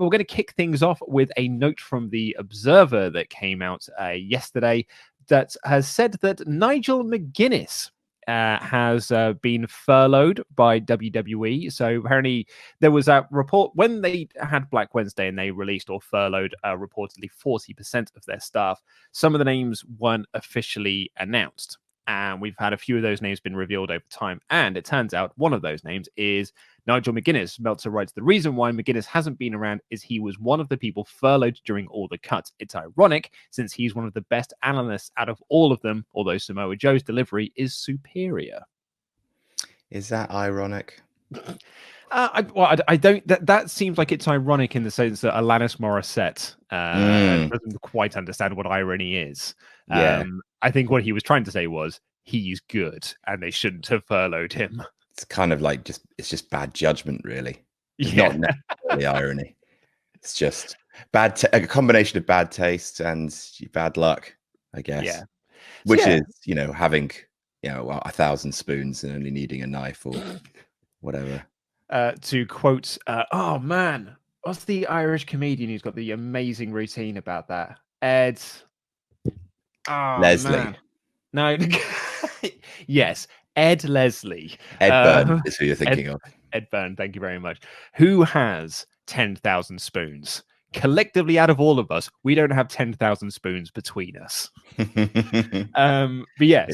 But we're going to kick things off with a note from the Observer that came out yesterday that has said that Nigel McGuinness has been furloughed by WWE. So apparently there was a report when they had Black Wednesday and they released or furloughed reportedly 40% of their staff. Some of the names weren't officially announced. And we've had a few of those names been revealed over time. And it turns out one of those names is Nigel McGuinness. Meltzer writes, the reason why McGuinness hasn't been around is he was one of the people furloughed during all the cuts. It's ironic since he's one of the best analysts out of all of them, although Samoa Joe's delivery is superior. Is that ironic? I don't. That seems like it's ironic in the sense that Alanis Morissette doesn't quite understand what irony is. Yeah. I think what he was trying to say was he's good and they shouldn't have furloughed him. It's kind of like it's just bad judgment, really. It's not necessarily irony. It's just a combination of bad taste and bad luck, I guess. Yeah. Which is, having 1,000 spoons and only needing a knife or whatever. To quote, oh man, what's the Irish comedian who's got the amazing routine about that? Ed. Oh, Leslie. Man. No. Yes, Ed Leslie. Ed Byrne is who you're thinking of. Ed Byrne, thank you very much. Who has 10,000 spoons? Collectively, out of all of us, we don't have 10,000 spoons between us. But yeah,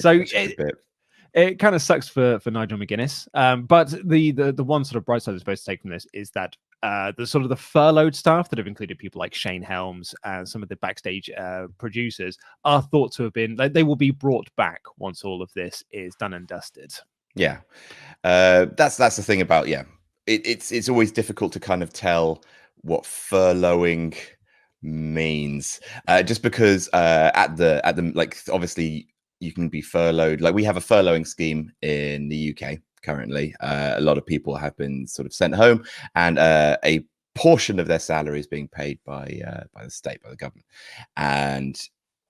it kind of sucks for Nigel McGuinness. But the one sort of bright side I'm supposed to take from this is that the furloughed staff that have included people like Shane Helms and some of the backstage producers are thought to have been, they will be brought back once all of this is done and dusted. Yeah. That's the thing about, it's always difficult to kind of tell what furloughing means, just because at the like, obviously you can be furloughed. Like, we have a furloughing scheme in the UK currently. A lot of people have been sort of sent home, and a portion of their salary is being paid by the state, by the government. And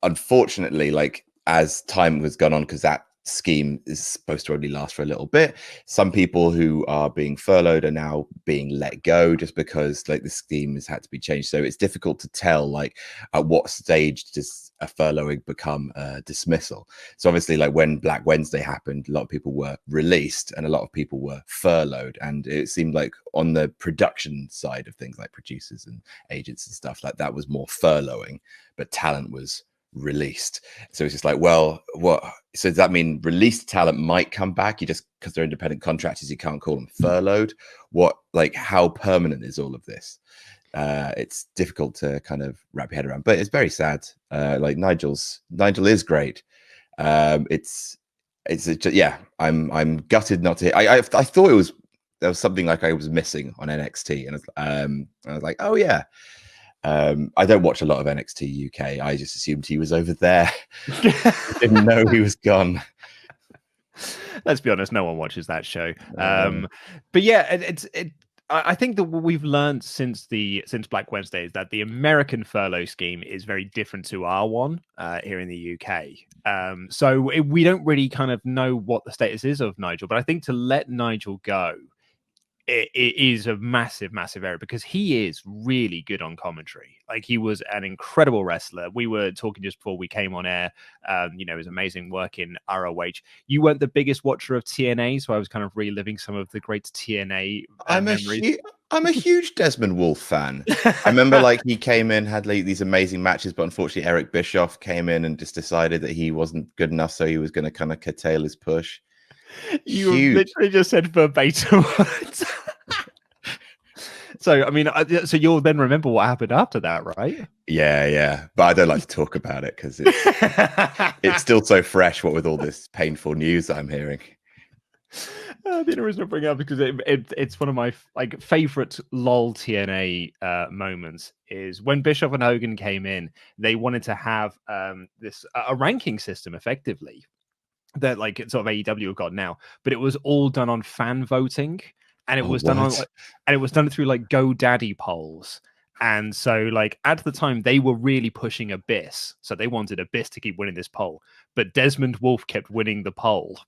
unfortunately, like, as time has gone on, because that scheme is supposed to only last for a little bit, some people who are being furloughed are now being let go just because, like, the scheme has had to be changed. So it's difficult to tell, like, at what stage does a furloughing become a dismissal. So obviously, like, when Black Wednesday happened, a lot of people were released and a lot of people were furloughed, and it seemed like on the production side of things, like producers and agents and stuff like that, was more furloughing, but talent was released. So it's just like, well, what? So does that mean released talent might come back? You just, because they're independent contractors, you can't call them furloughed? What, like, how permanent is all of this? It's difficult to kind of wrap your head around, but it's very sad. Like, Nigel is great. It's just, yeah, I'm gutted not to. I thought there was something like I was missing on NXT, and I was like, oh yeah. I don't watch a lot of NXT UK. I just assumed he was over there. Didn't know he was gone. Let's be honest, no one watches that show. But yeah, I think that what we've learned since Black Wednesday is that the American furlough scheme is very different to our one here in the UK. So we don't really kind of know what the status is of Nigel, but I think to let Nigel go, it is a massive error, because he is really good on commentary. Like, he was an incredible wrestler. We were talking just before we came on air. His amazing work in ROH. You weren't the biggest watcher of TNA, so I was kind of reliving some of the great TNA memories. I'm a huge Desmond Wolfe fan. I remember, like, he came in, had like these amazing matches, but unfortunately Eric Bischoff came in and just decided that he wasn't good enough, so he was going to kind of curtail his push. You literally just said verbatim words. So, I mean, so you'll then remember what happened after that, right? Yeah. But I don't like to talk about it because it's still so fresh, what with all this painful news I'm hearing. The only reason I bring it up because it's one of my favorite LOL TNA moments is when Bischoff and Hogan came in. They wanted to have a ranking system, effectively, that like sort of AEW have got now, but it was all done on fan voting, and it was done through like GoDaddy polls. And so, like, at the time, they were really pushing Abyss, so they wanted Abyss to keep winning this poll, but Desmond Wolfe kept winning the poll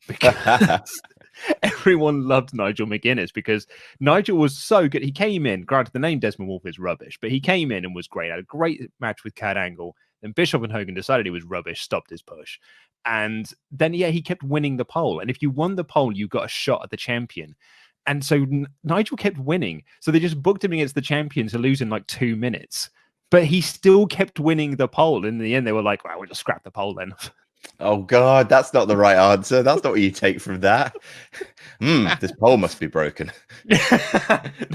everyone loved Nigel McGuinness because Nigel was so good. He came in, granted the name Desmond Wolfe is rubbish, but he came in and was great. Had a great match with Kurt Angle. Then Bishop and Hogan decided he was rubbish, stopped his push. And then, yeah, he kept winning the poll. And if you won the poll, you got a shot at the champion. And so Nigel kept winning. So they just booked him against the champion to lose in like 2 minutes. But he still kept winning the poll. In the end, they were like, well, we'll just scrap the poll then. Oh, God, that's not the right answer. That's not what you take from that. This poll must be broken.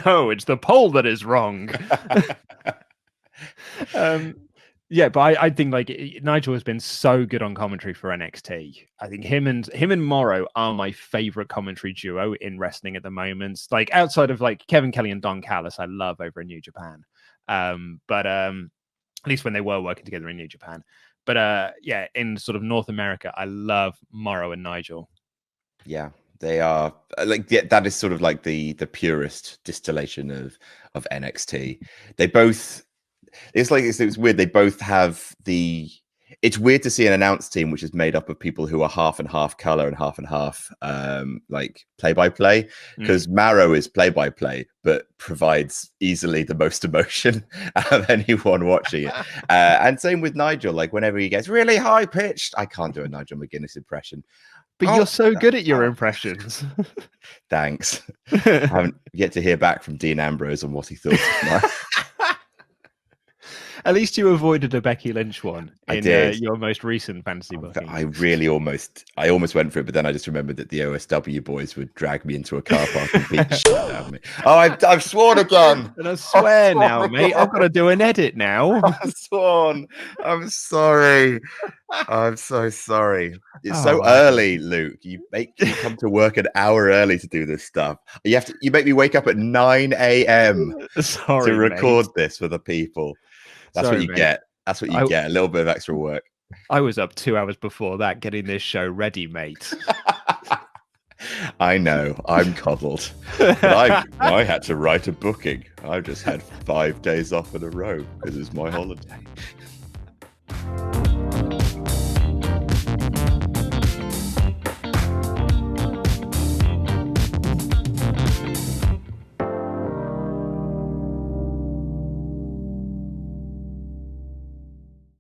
No, it's the poll that is wrong. Yeah, but I think like Nigel has been so good on commentary for NXT. I think him and Morrow are my favorite commentary duo in wrestling at the moment. Like outside of like Kevin Kelly and Don Callis, I love over in New Japan. But at least when they were working together in New Japan. But yeah, in sort of North America, I love Morrow and Nigel. Yeah, they are like that is sort of like the purest distillation of NXT. They both. It's weird. They both have the. It's weird to see an announced team which is made up of people who are half and half color and half like play-by-play, because Marrow is play-by-play but provides easily the most emotion of anyone watching it. And same with Nigel. Like whenever he gets really high pitched, I can't do a Nigel McGuinness impression. But you're so good at your impressions. Thanks. I haven't yet to hear back from Dean Ambrose on what he thought of mine. At least you avoided a Becky Lynch one in your most recent fantasy booking. I almost went for it, but then I just remembered that the OSW boys would drag me into a car park and beat the shit out of me. Oh, I've sworn again. And I swear now, mate, I've got to do an edit now. I've sworn. I'm sorry. I'm so sorry. It's so early, Luke. You come to work an hour early to do this stuff. You make me wake up at 9 a.m. to record this for the people. That's what you get. That's what you get. A little bit of extra work. I was up 2 hours before that getting this show ready, mate. I know. I'm coddled. But I had to write a booking. I just had 5 days off in a row because it's my holiday.